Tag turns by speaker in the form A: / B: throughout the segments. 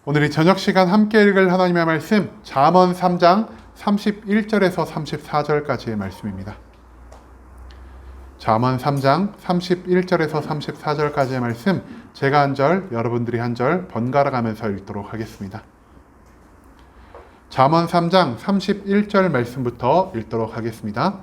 A: 오늘 이 저녁 시간 함께 읽을 하나님의 말씀 잠언 3장 31절에서 34절까지의 말씀입니다. 잠언 3장 31절에서 34절까지의 말씀 제가 한 절, 여러분들이 한 절 번갈아 가면서 읽도록 하겠습니다. 잠언 3장 31절 말씀부터 읽도록 하겠습니다.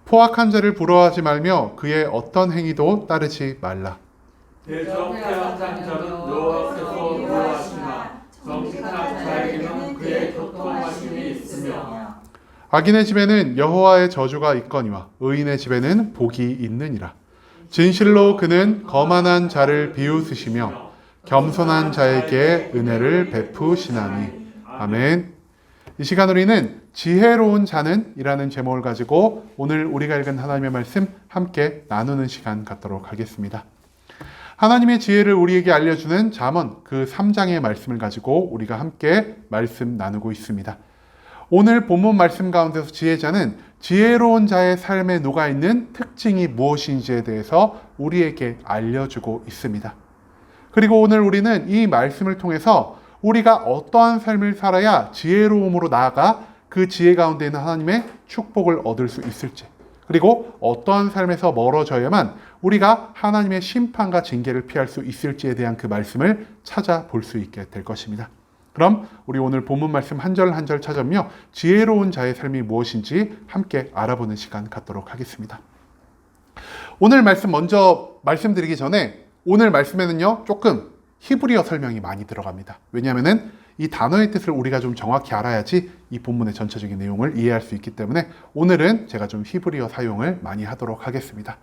A: 포악한 자를 부러워하지 말며 그의 어떤 행위도 따르지 말라.
B: 대적한 자는 여호와께서 노하시나 정직한 자에게는 그의 교통하심이 있으며
A: 악인의 집에는 여호와의 저주가 있거니와 의인의 집에는 복이 있느니라. 진실로 그는 거만한 자를 비웃으시며 겸손한 자에게 은혜를 베푸시나니. 아멘. 이 시간 우리는 지혜로운 자는 이라는 제목을 가지고 오늘 우리가 읽은 하나님의 말씀 함께 나누는 시간 갖도록 하겠습니다. 하나님의 지혜를 우리에게 알려주는 잠언 그 3장의 말씀을 가지고 우리가 함께 말씀 나누고 있습니다. 오늘 본문 말씀 가운데서 지혜자는 지혜로운 자의 삶에 녹아있는 특징이 무엇인지에 대해서 우리에게 알려주고 있습니다. 그리고 오늘 우리는 이 말씀을 통해서 우리가 어떠한 삶을 살아야 지혜로움으로 나아가 그 지혜 가운데 있는 하나님의 축복을 얻을 수 있을지, 그리고 어떠한 삶에서 멀어져야만 우리가 하나님의 심판과 징계를 피할 수 있을지에 대한 그 말씀을 찾아볼 수 있게 될 것입니다. 그럼 우리 오늘 본문 말씀 한 절 한 절 찾으며 지혜로운 자의 삶이 무엇인지 함께 알아보는 시간 갖도록 하겠습니다. 오늘 말씀 먼저 말씀드리기 전에 오늘 말씀에는요 조금 히브리어 설명이 많이 들어갑니다. 왜냐하면 이 단어의 뜻을 우리가 좀 정확히 알아야지 이 본문의 전체적인 내용을 이해할 수 있기 때문에 오늘은 제가 좀 히브리어 사용을 많이 하도록 하겠습니다.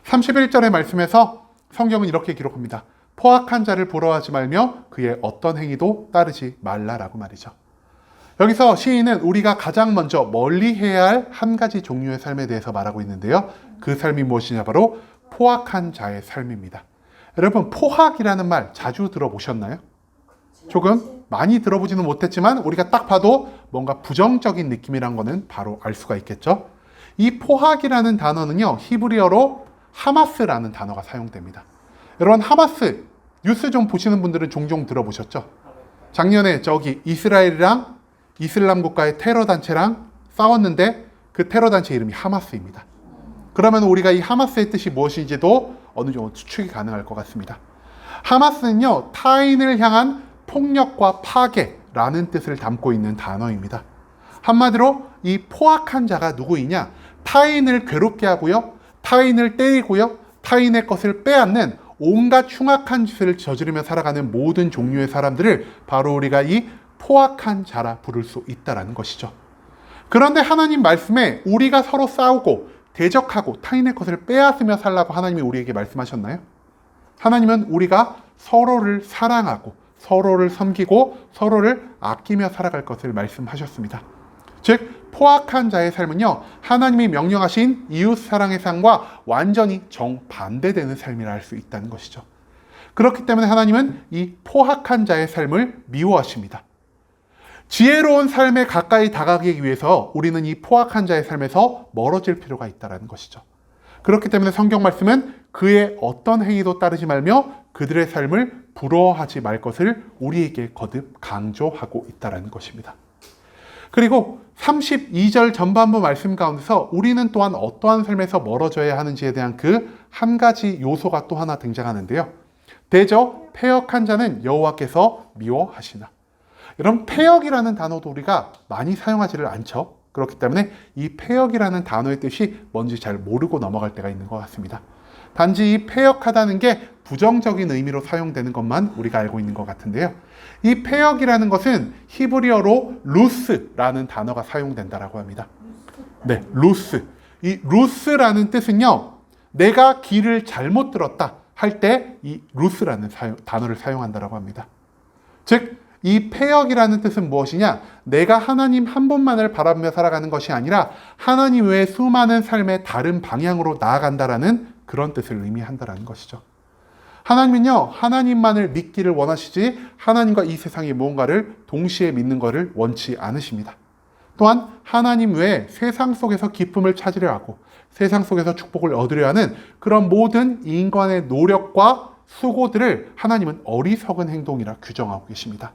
A: 31절의 말씀에서 성경은 이렇게 기록합니다. 포악한 자를 부러워하지 말며 그의 어떤 행위도 따르지 말라라고 말이죠. 여기서 시인은 우리가 가장 먼저 멀리 해야 할 한 가지 종류의 삶에 대해서 말하고 있는데요. 그 삶이 무엇이냐, 바로 포악한 자의 삶입니다. 여러분, 포악이라는 말 자주 들어보셨나요? 조금 많이 들어보지는 못했지만 우리가 딱 봐도 뭔가 부정적인 느낌이란 거는 바로 알 수가 있겠죠. 이 포악이라는 단어는요 히브리어로 하마스라는 단어가 사용됩니다. 여러분, 하마스 뉴스 좀 보시는 분들은 종종 들어보셨죠? 작년에 저기 이스라엘이랑 이슬람 국가의 테러 단체랑 싸웠는데 그 테러 단체 이름이 하마스입니다. 그러면 우리가 이 하마스의 뜻이 무엇인지도 어느 정도 추측이 가능할 것 같습니다. 하마스는요 타인을 향한 폭력과 파괴라는 뜻을 담고 있는 단어입니다. 한마디로 이 포악한 자가 누구이냐, 타인을 괴롭게 하고요, 타인을 때리고요, 타인의 것을 빼앗는 온갖 흉악한 짓을 저지르며 살아가는 모든 종류의 사람들을 바로 우리가 이 포악한 자라 부를 수 있다는 것이죠. 그런데 하나님 말씀에 우리가 서로 싸우고 대적하고 타인의 것을 빼앗으며 살라고 하나님이 우리에게 말씀하셨나요? 하나님은 우리가 서로를 사랑하고 서로를 섬기고 서로를 아끼며 살아갈 것을 말씀하셨습니다. 즉 포악한 자의 삶은요 하나님이 명령하신 이웃 사랑의 삶과 완전히 정반대되는 삶이라 할 수 있다는 것이죠. 그렇기 때문에 하나님은 이 포악한 자의 삶을 미워하십니다. 지혜로운 삶에 가까이 다가가기 위해서 우리는 이 포악한 자의 삶에서 멀어질 필요가 있다는 것이죠. 그렇기 때문에 성경 말씀은 그의 어떤 행위도 따르지 말며 그들의 삶을 부러워하지 말 것을 우리에게 거듭 강조하고 있다는 것입니다. 그리고 32절 전반부 말씀 가운데서 우리는 또한 어떠한 삶에서 멀어져야 하는지에 대한 그 한 가지 요소가 또 하나 등장하는데요. 대저 패역한 자는 여호와께서 미워하시나. 여러분, 패역이라는 단어도 우리가 많이 사용하지를 않죠. 그렇기 때문에 이 패역이라는 단어의 뜻이 뭔지 잘 모르고 넘어갈 때가 있는 것 같습니다. 단지 이 패역하다는 게 부정적인 의미로 사용되는 것만 우리가 알고 있는 것 같은데요. 이 패역이라는 것은 히브리어로 루스라는 단어가 사용된다라고 합니다. 네, 루스. 이 루스라는 뜻은요, 내가 길을 잘못 들었다 할 때 이 루스라는 단어를 사용한다라고 합니다. 즉, 이 패역이라는 뜻은 무엇이냐? 내가 하나님 한 분만을 바라보며 살아가는 것이 아니라 하나님 외의 수많은 삶의 다른 방향으로 나아간다라는 그런 뜻을 의미한다라는 것이죠. 하나님은요, 하나님만을 믿기를 원하시지 하나님과 이 세상의 무언가를 동시에 믿는 것을 원치 않으십니다. 또한 하나님 외에 세상 속에서 기쁨을 찾으려 하고 세상 속에서 축복을 얻으려 하는 그런 모든 인간의 노력과 수고들을 하나님은 어리석은 행동이라 규정하고 계십니다.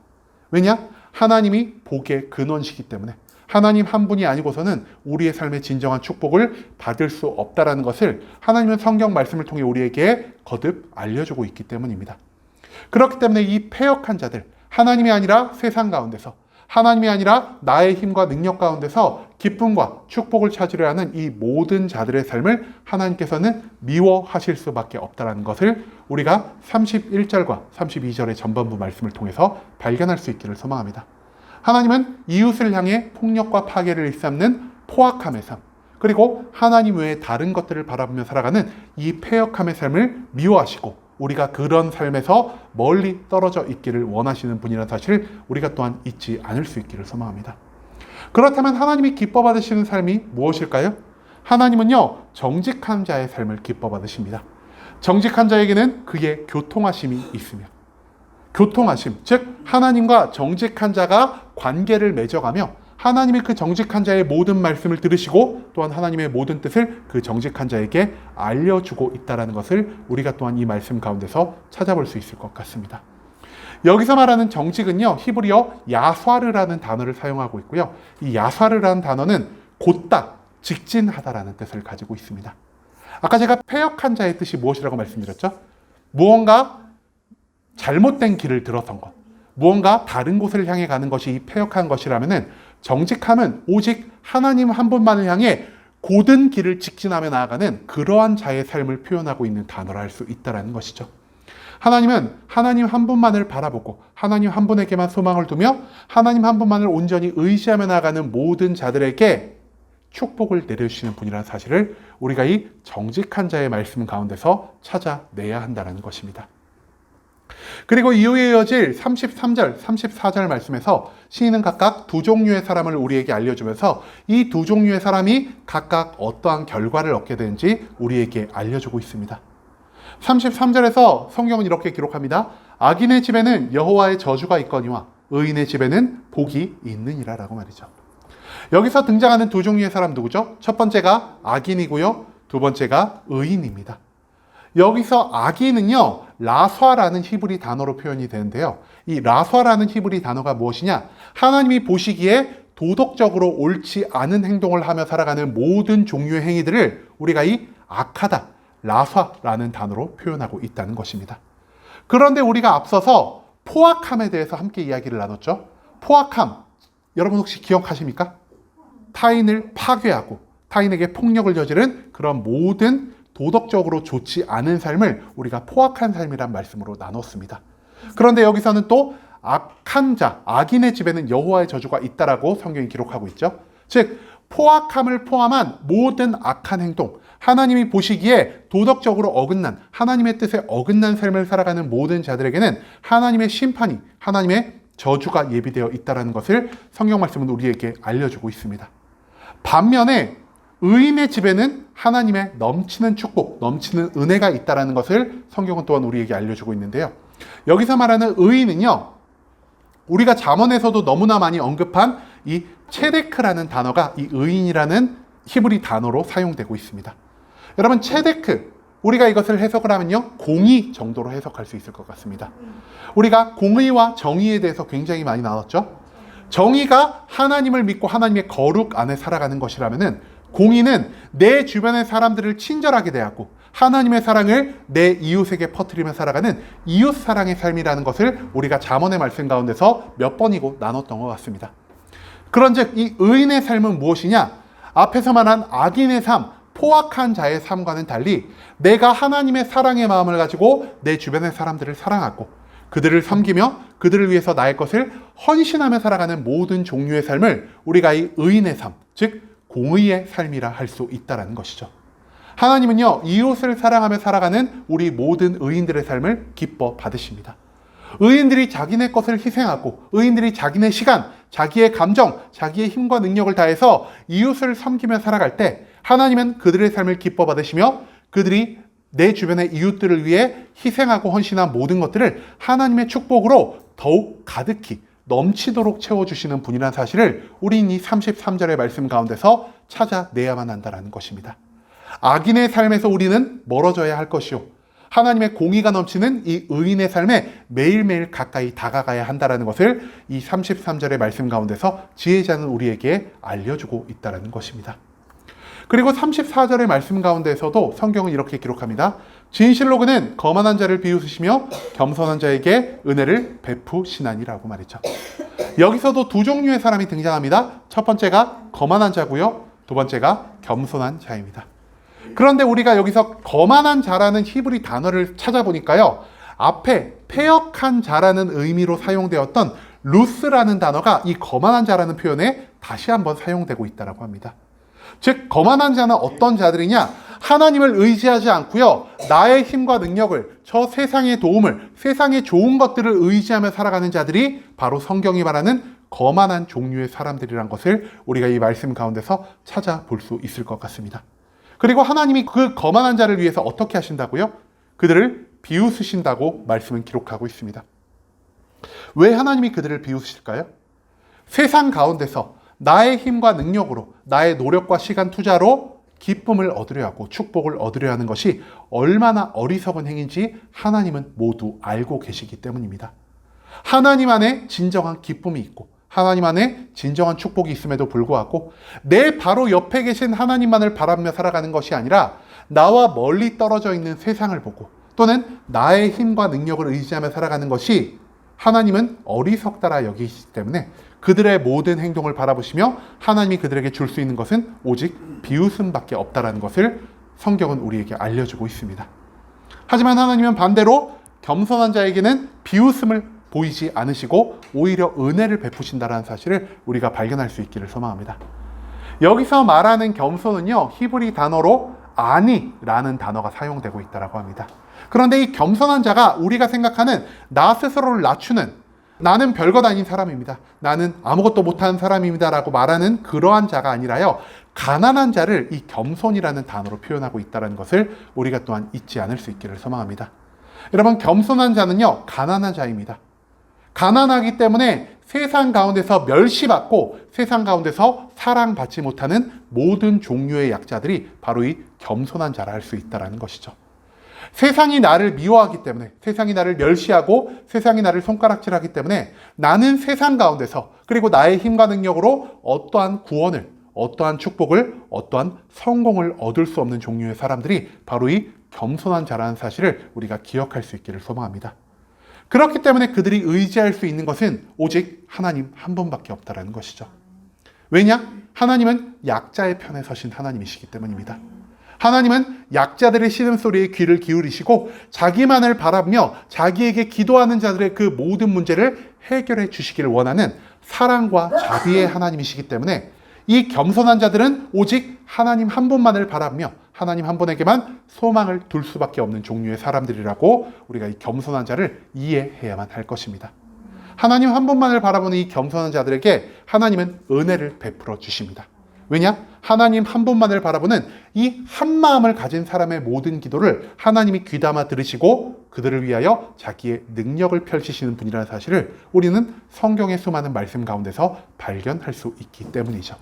A: 왜냐? 하나님이 복의 근원이시기 때문에 하나님 한 분이 아니고서는 우리의 삶의 진정한 축복을 받을 수 없다라는 것을 하나님은 성경 말씀을 통해 우리에게 거듭 알려주고 있기 때문입니다. 그렇기 때문에 이 패역한 자들, 하나님이 아니라 세상 가운데서, 하나님이 아니라 나의 힘과 능력 가운데서 기쁨과 축복을 찾으려 하는 이 모든 자들의 삶을 하나님께서는 미워하실 수밖에 없다는 것을 우리가 31절과 32절의 전반부 말씀을 통해서 발견할 수 있기를 소망합니다. 하나님은 이웃을 향해 폭력과 파괴를 일삼는 포악함의 삶, 그리고 하나님 외에 다른 것들을 바라보며 살아가는 이 패역함의 삶을 미워하시고 우리가 그런 삶에서 멀리 떨어져 있기를 원하시는 분이라는 사실을 우리가 또한 잊지 않을 수 있기를 소망합니다. 그렇다면 하나님이 기뻐 받으시는 삶이 무엇일까요? 하나님은요, 정직한 자의 삶을 기뻐 받으십니다. 정직한 자에게는 그의 교통하심이 있으며, 교통하심, 즉 하나님과 정직한 자가 관계를 맺어가며 하나님이 그 정직한 자의 모든 말씀을 들으시고 또한 하나님의 모든 뜻을 그 정직한 자에게 알려주고 있다는 것을 우리가 또한 이 말씀 가운데서 찾아볼 수 있을 것 같습니다. 여기서 말하는 정직은요, 히브리어 야스와르라는 단어를 사용하고 있고요. 이 야스와르라는 단어는 곧다, 직진하다라는 뜻을 가지고 있습니다. 아까 제가 패역한 자의 뜻이 무엇이라고 말씀드렸죠? 무언가 잘못된 길을 들어선 것, 무언가 다른 곳을 향해 가는 것이 이 패역한 것이라면은 정직함은 오직 하나님 한 분만을 향해 고든 길을 직진하며 나아가는 그러한 자의 삶을 표현하고 있는 단어라 할 수 있다는 것이죠. 하나님은 하나님 한 분만을 바라보고 하나님 한 분에게만 소망을 두며 하나님 한 분만을 온전히 의지하며 나아가는 모든 자들에게 축복을 내려주시는 분이라는 사실을 우리가 이 정직한 자의 말씀 가운데서 찾아내야 한다는 것입니다. 그리고 이후에 이어질 33절, 34절 말씀에서 시인은 각각 두 종류의 사람을 우리에게 알려주면서 이 두 종류의 사람이 각각 어떠한 결과를 얻게 되는지 우리에게 알려주고 있습니다. 33절에서 성경은 이렇게 기록합니다. 악인의 집에는 여호와의 저주가 있거니와 의인의 집에는 복이 있느니라 라고 말이죠. 여기서 등장하는 두 종류의 사람 누구죠? 첫 번째가 악인이고요. 두 번째가 의인입니다. 여기서 악인은요, 라쏴라는 히브리 단어로 표현이 되는데요. 이 라쏴라는 히브리 단어가 무엇이냐? 하나님이 보시기에 도덕적으로 옳지 않은 행동을 하며 살아가는 모든 종류의 행위들을 우리가 이 악하다, 라쏴라는 단어로 표현하고 있다는 것입니다. 그런데 우리가 앞서서 포악함에 대해서 함께 이야기를 나눴죠. 포악함, 여러분 혹시 기억하십니까? 타인을 파괴하고 타인에게 폭력을 저지른 그런 모든 도덕적으로 좋지 않은 삶을 우리가 포악한 삶이란 말씀으로 나눴습니다. 그런데 여기서는 또 악한 자, 악인의 집에는 여호와의 저주가 있다라고 성경이 기록하고 있죠. 즉 포악함을 포함한 모든 악한 행동, 하나님이 보시기에 도덕적으로 어긋난, 하나님의 뜻에 어긋난 삶을 살아가는 모든 자들에게는 하나님의 심판이, 하나님의 저주가 예비되어 있다는 것을 성경 말씀은 우리에게 알려주고 있습니다. 반면에 의인의 집에는 하나님의 넘치는 축복, 넘치는 은혜가 있다는 것을 성경은 또한 우리에게 알려주고 있는데요. 여기서 말하는 의인은요, 우리가 잠언에서도 너무나 많이 언급한 이 체데크라는 단어가 이 의인이라는 히브리 단어로 사용되고 있습니다. 여러분, 체데크, 우리가 이것을 해석을 하면요, 공의 정도로 해석할 수 있을 것 같습니다. 우리가 공의와 정의에 대해서 굉장히 많이 나눴죠. 정의가 하나님을 믿고 하나님의 거룩 안에 살아가는 것이라면은 공의는 내 주변의 사람들을 친절하게 대하고 하나님의 사랑을 내 이웃에게 퍼뜨리며 살아가는 이웃 사랑의 삶이라는 것을 우리가 잠언의 말씀 가운데서 몇 번이고 나눴던 것 같습니다. 그런즉 이 의인의 삶은 무엇이냐? 앞에서 말한 악인의 삶, 포악한 자의 삶과는 달리 내가 하나님의 사랑의 마음을 가지고 내 주변의 사람들을 사랑하고 그들을 섬기며 그들을 위해서 나의 것을 헌신하며 살아가는 모든 종류의 삶을 우리가 이 의인의 삶, 즉 공의의 삶이라 할 수 있다는 것이죠. 하나님은요, 이웃을 사랑하며 살아가는 우리 모든 의인들의 삶을 기뻐 받으십니다. 의인들이 자기네 것을 희생하고 의인들이 자기네 시간, 자기의 감정, 자기의 힘과 능력을 다해서 이웃을 섬기며 살아갈 때 하나님은 그들의 삶을 기뻐 받으시며 그들이 내 주변의 이웃들을 위해 희생하고 헌신한 모든 것들을 하나님의 축복으로 더욱 가득히 넘치도록 채워주시는 분이라는 사실을 우린 이 33절의 말씀 가운데서 찾아내야만 한다는 것입니다. 악인의 삶에서 우리는 멀어져야 할 것이요, 하나님의 공의가 넘치는 이 의인의 삶에 매일매일 가까이 다가가야 한다는 것을 이 33절의 말씀 가운데서 지혜자는 우리에게 알려주고 있다는 것입니다. 그리고 34절의 말씀 가운데서도 성경은 이렇게 기록합니다. 진실로 그는 거만한 자를 비웃으시며 겸손한 자에게 은혜를 베푸시나니라고 말이죠. 여기서도 두 종류의 사람이 등장합니다. 첫 번째가 거만한 자고요. 두 번째가 겸손한 자입니다. 그런데 우리가 여기서 거만한 자라는 히브리 단어를 찾아보니까요. 앞에 패역한 자라는 의미로 사용되었던 루스라는 단어가 이 거만한 자라는 표현에 다시 한번 사용되고 있다고 합니다. 즉 거만한 자는 어떤 자들이냐? 하나님을 의지하지 않고요. 나의 힘과 능력을, 저 세상의 도움을, 세상의 좋은 것들을 의지하며 살아가는 자들이 바로 성경이 말하는 거만한 종류의 사람들이란 것을 우리가 이 말씀 가운데서 찾아볼 수 있을 것 같습니다. 그리고 하나님이 그 거만한 자를 위해서 어떻게 하신다고요? 그들을 비웃으신다고 말씀은 기록하고 있습니다. 왜 하나님이 그들을 비웃으실까요? 세상 가운데서 나의 힘과 능력으로, 나의 노력과 시간 투자로 기쁨을 얻으려 하고 축복을 얻으려 하는 것이 얼마나 어리석은 행위인지 하나님은 모두 알고 계시기 때문입니다. 하나님 안에 진정한 기쁨이 있고 하나님 안에 진정한 축복이 있음에도 불구하고 내 바로 옆에 계신 하나님만을 바라보며 살아가는 것이 아니라 나와 멀리 떨어져 있는 세상을 보고 또는 나의 힘과 능력을 의지하며 살아가는 것이 하나님은 어리석다라 여기시기 때문에 그들의 모든 행동을 바라보시며 하나님이 그들에게 줄 수 있는 것은 오직 비웃음밖에 없다라는 것을 성경은 우리에게 알려주고 있습니다. 하지만 하나님은 반대로 겸손한 자에게는 비웃음을 보이지 않으시고 오히려 은혜를 베푸신다는 사실을 우리가 발견할 수 있기를 소망합니다. 여기서 말하는 겸손은요, 히브리 단어로 아니라는 단어가 사용되고 있다고 합니다. 그런데 이 겸손한 자가 우리가 생각하는 나 스스로를 낮추는, 나는 별것 아닌 사람입니다, 나는 아무것도 못하는 사람입니다 라고 말하는 그러한 자가 아니라요, 가난한 자를 이 겸손이라는 단어로 표현하고 있다는 것을 우리가 또한 잊지 않을 수 있기를 소망합니다. 여러분, 겸손한 자는요, 가난한 자입니다. 가난하기 때문에 세상 가운데서 멸시받고 세상 가운데서 사랑받지 못하는 모든 종류의 약자들이 바로 이 겸손한 자라 할 수 있다는 것이죠. 세상이 나를 미워하기 때문에, 세상이 나를 멸시하고 세상이 나를 손가락질하기 때문에 나는 세상 가운데서 그리고 나의 힘과 능력으로 어떠한 구원을, 어떠한 축복을, 어떠한 성공을 얻을 수 없는 종류의 사람들이 바로 이 겸손한 자라는 사실을 우리가 기억할 수 있기를 소망합니다. 그렇기 때문에 그들이 의지할 수 있는 것은 오직 하나님 한 분밖에 없다는 것이죠. 왜냐? 하나님은 약자의 편에 서신 하나님이시기 때문입니다. 하나님은 약자들의 신음소리에 귀를 기울이시고 자기만을 바라보며 자기에게 기도하는 자들의 그 모든 문제를 해결해 주시기를 원하는 사랑과 자비의 하나님이시기 때문에 이 겸손한 자들은 오직 하나님 한 분만을 바라보며 하나님 한 분에게만 소망을 둘 수밖에 없는 종류의 사람들이라고 우리가 이 겸손한 자를 이해해야만 할 것입니다. 하나님 한 분만을 바라보는 이 겸손한 자들에게 하나님은 은혜를 베풀어 주십니다. 왜냐? 하나님 한 분만을 바라보는 이 한 마음을 가진 사람의 모든 기도를 하나님이 귀담아 들으시고 그들을 위하여 자기의 능력을 펼치시는 분이라는 사실을 우리는 성경의 수많은 말씀 가운데서 발견할 수 있기 때문이죠.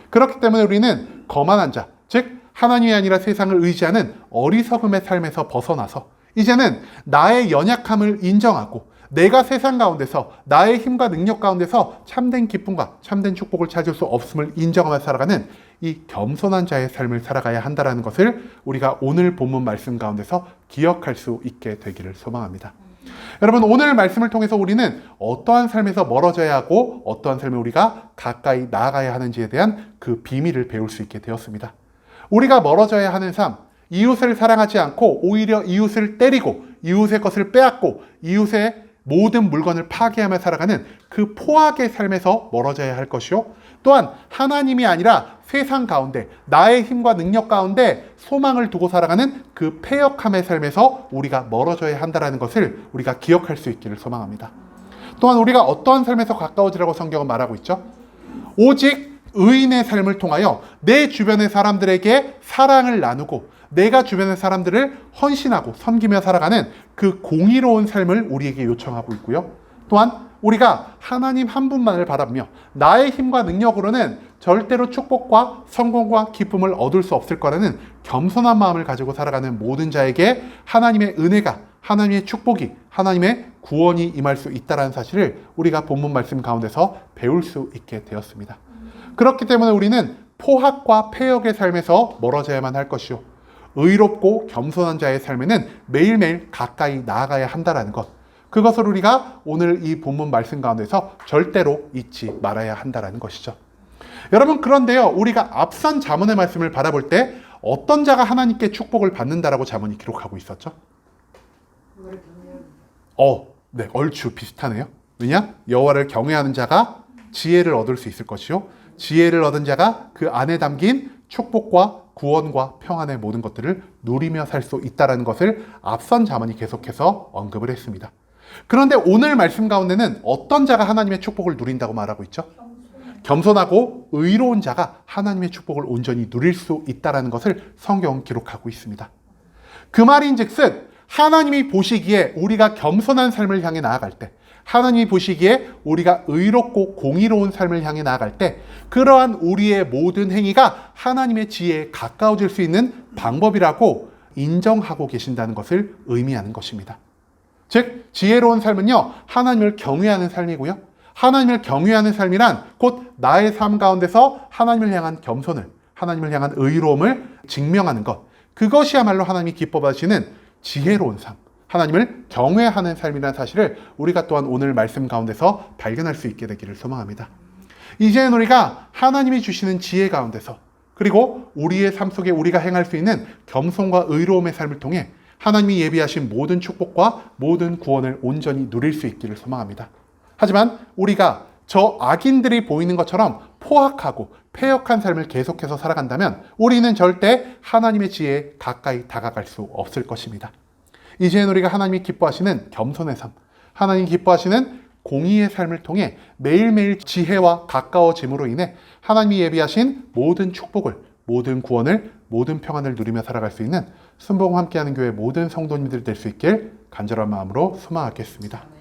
A: 그렇기 때문에 우리는 거만한 자, 즉 하나님이 아니라 세상을 의지하는 어리석음의 삶에서 벗어나서 이제는 나의 연약함을 인정하고 내가 세상 가운데서 나의 힘과 능력 가운데서 참된 기쁨과 참된 축복을 찾을 수 없음을 인정하며 살아가는 이 겸손한 자의 삶을 살아가야 한다는 것을 우리가 오늘 본문 말씀 가운데서 기억할 수 있게 되기를 소망합니다. 여러분, 오늘 말씀을 통해서 우리는 어떠한 삶에서 멀어져야 하고 어떠한 삶에 우리가 가까이 나아가야 하는지에 대한 그 비밀을 배울 수 있게 되었습니다. 우리가 멀어져야 하는 삶, 이웃을 사랑하지 않고 오히려 이웃을 때리고 이웃의 것을 빼앗고 이웃의 모든 물건을 파괴하며 살아가는 그 포악의 삶에서 멀어져야 할 것이요, 또한 하나님이 아니라 세상 가운데 나의 힘과 능력 가운데 소망을 두고 살아가는 그 패역함의 삶에서 우리가 멀어져야 한다는 것을 우리가 기억할 수 있기를 소망합니다. 또한 우리가 어떠한 삶에서 가까워지라고 성경은 말하고 있죠? 오직 의인의 삶을 통하여 내 주변의 사람들에게 사랑을 나누고 내가 주변의 사람들을 헌신하고 섬기며 살아가는 그 공의로운 삶을 우리에게 요청하고 있고요. 또한 우리가 하나님 한 분만을 바라보며 나의 힘과 능력으로는 절대로 축복과 성공과 기쁨을 얻을 수 없을 거라는 겸손한 마음을 가지고 살아가는 모든 자에게 하나님의 은혜가, 하나님의 축복이, 하나님의 구원이 임할 수 있다는 사실을 우리가 본문 말씀 가운데서 배울 수 있게 되었습니다. 그렇기 때문에 우리는 포학과 폐역의 삶에서 멀어져야만 할 것이요, 의롭고 겸손한 자의 삶에는 매일매일 가까이 나아가야 한다는 것, 그것을 우리가 오늘 이 본문 말씀 가운데서 절대로 잊지 말아야 한다는 것이죠. 여러분, 그런데요, 우리가 앞선 잠언의 말씀을 바라볼 때 어떤 자가 하나님께 축복을 받는다라고 잠언이 기록하고 있었죠? 네, 얼추 비슷하네요. 왜냐? 여호와를 경외하는 자가 지혜를 얻을 수 있을 것이요, 지혜를 얻은 자가 그 안에 담긴 축복과 구원과 평안의 모든 것들을 누리며 살 수 있다는 것을 앞선 잠언이 계속해서 언급을 했습니다. 그런데 오늘 말씀 가운데는 어떤 자가 하나님의 축복을 누린다고 말하고 있죠? 겸손하고 의로운 자가 하나님의 축복을 온전히 누릴 수 있다는 것을 성경은 기록하고 있습니다. 그 말인즉슨 하나님이 보시기에 우리가 겸손한 삶을 향해 나아갈 때, 하나님이 보시기에 우리가 의롭고 공의로운 삶을 향해 나아갈 때, 그러한 우리의 모든 행위가 하나님의 지혜에 가까워질 수 있는 방법이라고 인정하고 계신다는 것을 의미하는 것입니다. 즉, 지혜로운 삶은요, 하나님을 경외하는 삶이고요, 하나님을 경외하는 삶이란 곧 나의 삶 가운데서 하나님을 향한 겸손을, 하나님을 향한 의로움을 증명하는 것, 그것이야말로 하나님이 기뻐하시는 지혜로운 삶, 하나님을 경외하는 삶이라는 사실을 우리가 또한 오늘 말씀 가운데서 발견할 수 있게 되기를 소망합니다. 이제는 우리가 하나님이 주시는 지혜 가운데서, 그리고 우리의 삶 속에 우리가 행할 수 있는 겸손과 의로움의 삶을 통해 하나님이 예비하신 모든 축복과 모든 구원을 온전히 누릴 수 있기를 소망합니다. 하지만 우리가 저 악인들이 보이는 것처럼 포악하고 패역한 삶을 계속해서 살아간다면 우리는 절대 하나님의 지혜에 가까이 다가갈 수 없을 것입니다. 이제는 우리가 하나님이 기뻐하시는 겸손의 삶, 하나님이 기뻐하시는 공의의 삶을 통해 매일매일 지혜와 가까워짐으로 인해 하나님이 예비하신 모든 축복을, 모든 구원을, 모든 평안을 누리며 살아갈 수 있는 순복음 함께하는 교회 모든 성도님들 될 수 있길 간절한 마음으로 소망하겠습니다.